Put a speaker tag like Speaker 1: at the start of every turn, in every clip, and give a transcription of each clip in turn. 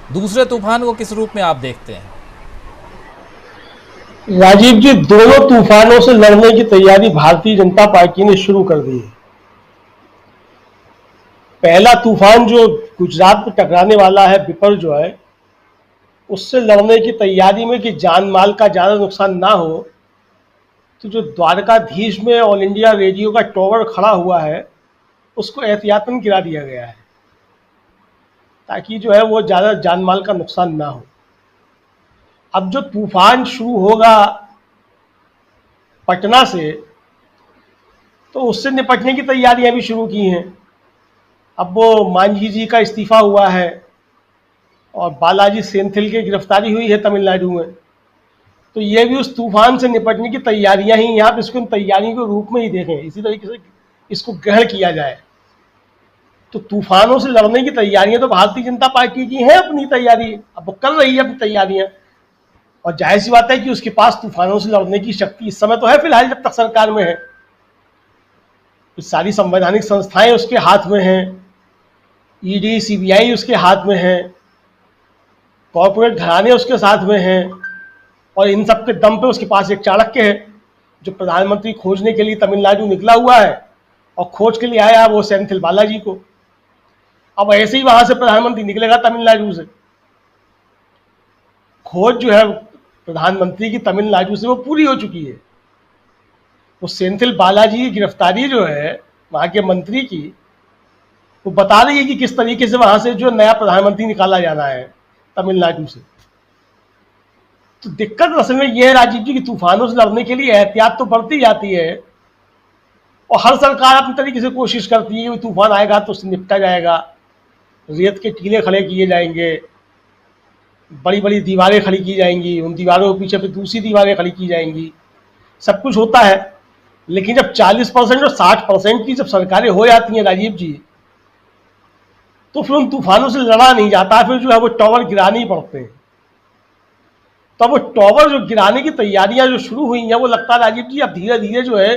Speaker 1: दूसरे तूफान को किस रूप में आप देखते हैं?
Speaker 2: राजीव जी, दोनों तूफानों से लड़ने की तैयारी भारतीय जनता पार्टी ने शुरू कर दी है। पहला तूफान जो गुजरात में टकराने वाला है, बिपर जो है, उससे लड़ने की तैयारी में कि जान माल का ज्यादा नुकसान ना हो, तो जो द्वारकाधीश में ऑल इंडिया रेडियो का टॉवर खड़ा हुआ है, उसको एहतियातन गिरा दिया गया है, ताकि जो है वो ज्यादा जान माल का नुकसान ना हो। अब जो तूफान शुरू होगा पटना से, तो उससे निपटने की तैयारियां भी शुरू की हैं। अब वो मांझी जी का इस्तीफा हुआ है और बालाजी सेंथिल की गिरफ्तारी हुई है तमिलनाडु में, तो ये भी उस तूफान से निपटने की तैयारियां ही, आप इसको तैयारियों के रूप में ही देखें, इसी तरीके से इसको ग्रहण किया जाए। तो तूफानों से लड़ने की तैयारियां तो भारतीय जनता पार्टी की है, अपनी तैयारी अब वो कर रही है अपनी तैयारियां, और जाहिर सी बात है कि उसके पास तूफानों से लड़ने की शक्ति इस समय तो है फिलहाल, जब तक सरकार में है। तो सारी संवैधानिक संस्थाएं उसके हाथ में हैं, ईडी सीबीआई उसके हाथ में है, कॉर्पोरेट घराने उसके साथ में हैं, और इन सब के दम पे उसके पास एक चाणक्य है जो प्रधानमंत्री खोजने के लिए तमिलनाडु निकला हुआ है, और खोज के लिए आया वो सेंथिल बालाजी को। अब ऐसे ही वहां से प्रधानमंत्री निकलेगा तमिलनाडु से। खोज जो है प्रधानमंत्री की तमिलनाडु से वो पूरी हो चुकी है। वो सेंथिल बालाजी की गिरफ्तारी जो है वहां के मंत्री की, वो बता रही है कि किस तरीके से वहां से जो नया प्रधानमंत्री निकाला जाना है तमिलनाडु से। तो दिक्कत असल में यह है राजीव जी कि तूफानों से लड़ने के लिए एहतियात तो बढ़ती जाती है, और हर सरकार अपनी तरीके से कोशिश करती है कि तूफान आएगा तो उससे निपटा जाएगा, रेत के टीले खड़े किए जाएंगे, बड़ी बड़ी दीवारें खड़ी की जाएंगी, उन दीवारों के पीछे फिर दूसरी दीवारें खड़ी की जाएंगी, सब कुछ होता है। लेकिन जब 40% और 60% की जब सरकारें हो जाती हैं राजीव जी, तो फिर उन तूफानों से लड़ा नहीं जाता, फिर जो है वो टॉवर गिराने ही पड़ते हैं। तो वो टॉवर जो गिराने की तैयारियां जो शुरू हुई हैं, वो लगता है राजीव जी अब धीरे धीरे जो है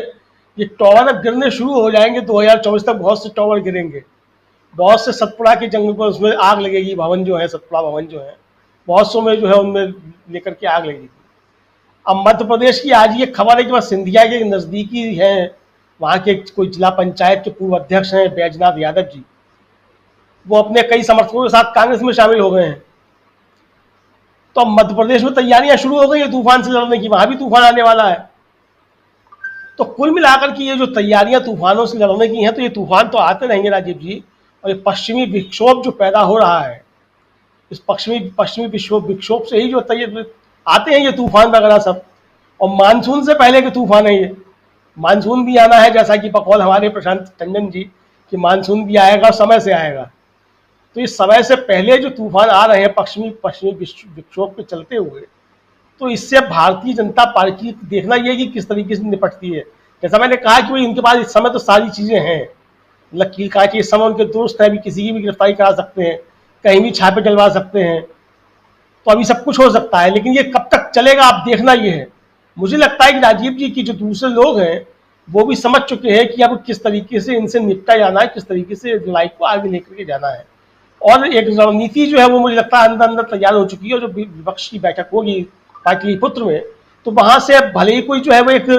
Speaker 2: ये टॉवर अब गिरने शुरू हो जाएंगे। 2024 तक बहुत से टॉवर गिरेंगे, बहुत से सतपुड़ा के जंगल पर उसमें आग लगेगी, भवन जो है सतपुड़ा भवन जो है बहुत सौ में जो है उनमें लेकर के आग लगेगी। अब मध्य प्रदेश की आज ये खबर है कि वह सिंधिया के नजदीकी हैं, वहां के कोई जिला पंचायत के पूर्व अध्यक्ष हैं बैजनाथ यादव जी, वो अपने कई समर्थकों के साथ कांग्रेस में शामिल हो गए हैं। तो अब मध्य प्रदेश में तैयारियां शुरू हो गई है तूफान से लड़ने की, वहां भी तूफान आने वाला है। तो कुल मिलाकर के ये जो तैयारियां तूफानों से लड़ने की हैं, तो ये तूफान तो आते रहेंगे राजीव जी, और ये पश्चिमी विक्षोभ जो पैदा हो रहा है, इस पश्चिमी विक्षोभ से ही जो आते हैं ये तूफान वगैरह सब। और मानसून से पहले के तूफान है ये, मानसून भी आना है, जैसा कि बकौल हमारे प्रशांत टंडन जी कि मानसून भी आएगा और समय से आएगा। तो इस समय से पहले जो तूफान आ रहे हैं पश्चिमी विक्षोभ के चलते हुए, तो इससे भारतीय जनता पार्टी देखना यह कि किस तरीके से निपटती है। जैसा मैंने कहा कि भाई उनके पास इस समय तो सारी चीजें हैं, लकीर कांटे इस समय उनके दोस्त है, अभी किसी की भी गिरफ्तारी करा सकते हैं, कहीं भी छापे डलवा सकते हैं, तो अभी सब कुछ हो सकता है। लेकिन ये कब तक चलेगा आप देखना ये है। मुझे लगता है कि राजीव जी की जो दूसरे लोग हैं वो भी समझ चुके हैं कि अब किस तरीके से इनसे निपटा जाना है, किस तरीके से लड़ाई को आगे लेकर के जाना है, और एक रणनीति जो है वो मुझे लगता है अंदर अंदर तैयार हो चुकी है। जो विपक्ष की बैठक होगी पाटलिपुत्र में, तो वहां से भले ही कोई जो है वो एक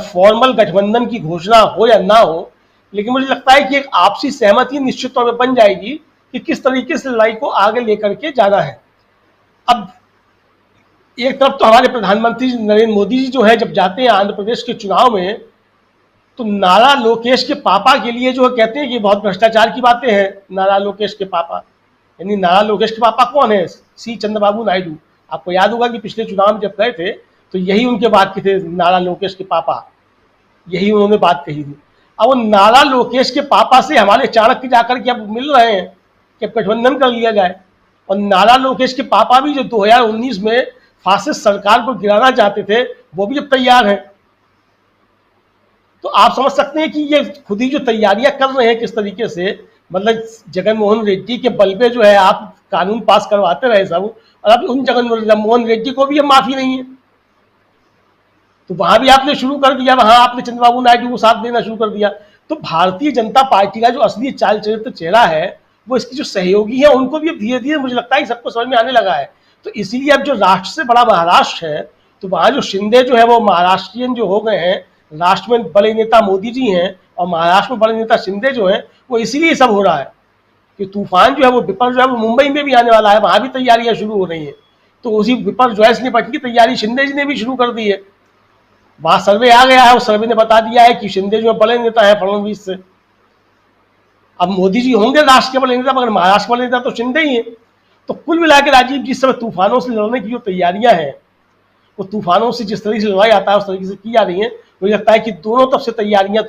Speaker 2: फॉर्मल गठबंधन की घोषणा हो या ना हो, लेकिन मुझे लगता है कि एक आपसी सहमति निश्चित तौर पर बन जाएगी कि किस तरीके से लड़ाई को आगे लेकर के जाना है। अब एक तरफ तो हमारे प्रधानमंत्री नरेंद्र मोदी जी जो है जब जाते हैं आंध्र प्रदेश के चुनाव में, तो नारा लोकेश के पापा के लिए जो कहते हैं कि बहुत भ्रष्टाचार की बातें हैं। नारा लोकेश के पापा, यानी नारा लोकेश के पापा कौन है? सी चंद्रबाबू नायडू। आपको याद होगा कि पिछले चुनाव में जब गए थे तो यही उनके बात के थे, नारा लोकेश के पापा, यही उन्होंने बात कही थी। अब वो नारा लोकेश के पापा से हमारे चाणक्य जाकर के अब मिल रहे हैं कि गठबंधन कर लिया जाए। और नारा लोकेश के पापा भी जो 2019 में फासिस्ट सरकार को गिराना चाहते थे, वो भी अब तैयार हैं। तो आप समझ सकते हैं कि ये खुद ही जो तैयारियां कर रहे हैं किस तरीके से, मतलब जगन मोहन रेड्डी के बल पे जो है आप कानून पास करवाते रहे सब, और अब उन जगन मोहन रेड्डी को भी अब माफी नहीं है। तो वहां भी आपने शुरू कर दिया, वहां आपने चंद्रबाबू नायडू को साथ देना शुरू कर दिया। तो भारतीय जनता पार्टी का जो असली चाल चरित्र चेहरा है वो इसकी जो सहयोगी है उनको भी अब धीरे धीरे मुझे लगता है सबको समझ में आने लगा है। तो इसीलिए अब जो राष्ट्र से बड़ा महाराष्ट्र है, तो वहाँ जो शिंदे जो है वो महाराष्ट्रियन जो हो गए हैं, राष्ट्र में बड़े नेता मोदी जी हैं और महाराष्ट्र में बड़े नेता शिंदे जो हैं, वो इसीलिए सब हो रहा है कि तूफान जो है वो विपर्य जो है वो मुंबई में भी आने वाला है, वहाँ भी तैयारियां शुरू हो रही हैं। तो उसी विपर्य जॉयस निपट की तैयारी शिंदे जी ने भी शुरू कर दी है। वहाँ सर्वे आ गया है, उस सर्वे ने बता दिया है कि शिंदे जो बड़े नेता है फडणवीस से। अब मोदी जी होंगे राष्ट्र के बड़े नेता, मगर महाराष्ट्र बड़े नेता तो शिंदे ही है। तो कुल मिलाकर राजीव जी, इस समय तूफानों से लड़ने की जो तैयारियां हैं, वो तूफानों से जिस तरीके से लड़ाई आता है उस तरीके से की जा रही है। मुझे लगता है कि दोनों तरफ से तैयारियां